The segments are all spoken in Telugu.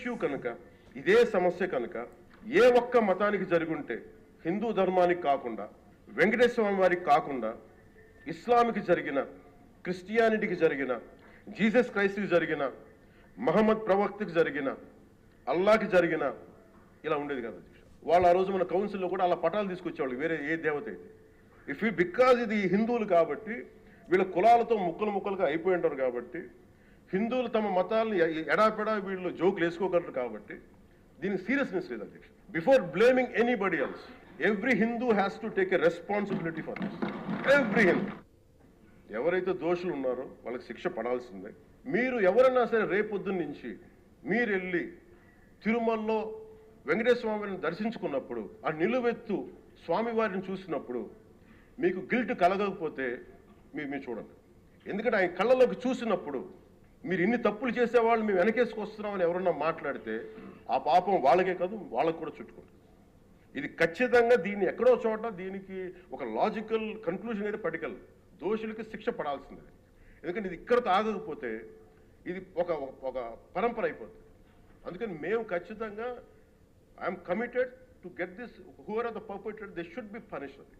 ఇష్యూ కనుక, ఇదే సమస్య కనుక ఏ ఒక్క మతానికి జరుగుంటే హిందూ ధర్మానికి కాకుండా, వెంకటేశ్వర స్వామి వారికి కాకుండా, ఇస్లాంకి జరిగిన, క్రిస్టియానిటీకి జరిగిన, జీసస్ క్రైస్ట్కి జరిగిన, మహమ్మద్ ప్రవక్తకి జరిగిన, అల్లాకి జరిగిన ఇలా ఉండేది కదా అధ్యక్ష. వాళ్ళు ఆ రోజు మన కౌన్సిల్లో కూడా అలా పటాలు తీసుకొచ్చేవాళ్ళు, వేరే ఏ దేవత అయితే. బికాజ్ ఇది హిందువులు కాబట్టి, వీళ్ళ కులాలతో ముక్కలుగా అయిపోయి ఉంటారు కాబట్టి, హిందువులు తమ మతాలను ఎడాపెడా వీళ్ళు జోకులు వేసుకోగలరు కాబట్టి దీనికి సీరియస్నెస్ లేదు అధ్యక్ష. Before blaming anybody else, every Hindu has to take a responsibility for this. Every Hindu, ఎవరైతే దోషులు ఉన్నారో వాళ్ళకి శిక్ష పడాల్సిందే. మీరు ఎవరన్నా సరే రేపొద్దున్న నుంచి మీరు వెళ్ళి తిరుమలలో వెంకటేశ్వర స్వామిని దర్శించుకున్నప్పుడు, ఆ నిలువెత్తు స్వామివారిని చూసినప్పుడు మీకు గిల్ట్ కలగకపోతే మీరు చూడండి. ఎందుకంటే ఆయన కళ్ళలోకి చూసినప్పుడు మీరు ఇన్ని తప్పులు చేసేవాళ్ళు మేము వెనకేసుకొస్తున్నామని ఎవరన్నా మాట్లాడితే ఆ పాపం వాళ్ళకే కాదు, వాళ్ళకు కూడా చుట్టుకుంటుంది. ఇది ఖచ్చితంగా దీన్ని ఎక్కడో చోట దీనికి ఒక లాజికల్ కన్క్లూజన్ అయితే పట్టుకెళ్ళదు. దోషులకి శిక్ష పడాల్సిందే. ఎందుకంటే ఇది ఇక్కడతో ఆగకపోతే ఇది ఒక పరంపర అయిపోతుంది. అందుకని మేము ఖచ్చితంగా I'm committed to get this, whoever are the perpetrator, they should be punished.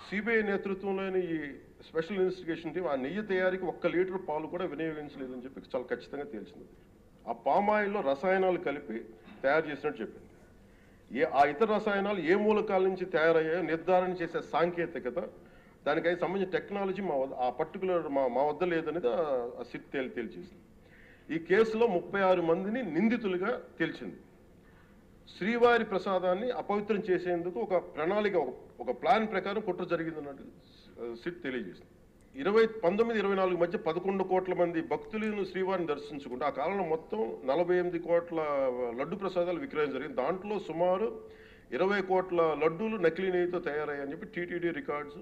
CBI నేతృత్వంలోని ఈ స్పెషల్ ఇన్వెస్టిగేషన్ టీం ఆ నెయ్యి తయారీకి 1 లీటర్ పాలు కూడా వినియోగించలేదని చెప్పి చాలా ఖచ్చితంగా తేల్చింది. ఆ పామాయిల్లో రసాయనాలు కలిపి తయారు చేసినట్టు చెప్పింది. ఆ ఇతర రసాయనాలు ఏ మూలకాల నుంచి తయారయ్యాయో నిర్ధారణ చేసే సాంకేతికత, దానికి సంబంధించిన టెక్నాలజీ ఆ పర్టికులర్ మా వద్ద లేదనేది ఆ సిట్ తేల్చేసింది. ఈ కేసులో 36 మందిని నిందితులుగా తేల్చింది. శ్రీవారి ప్రసాదాన్ని అపవిత్రం చేసేందుకు ఒక ప్రణాళిక, ఒక ప్లాన్ ప్రకారం కుట్ర జరిగిందన్నట్టు సిట్ తెలియజేసింది. 1924 మధ్య 11 కోట్ల మంది భక్తులను శ్రీవారిని దర్శించుకుంటే ఆ కాలంలో మొత్తం 48 కోట్ల లడ్డు ప్రసాదాలు విక్రయం జరిగింది. దాంట్లో సుమారు 20 కోట్ల లడ్డూలు నకిలీ నెయ్యితో తయారయ్యాయని చెప్పి టీటీడీ రికార్డ్స్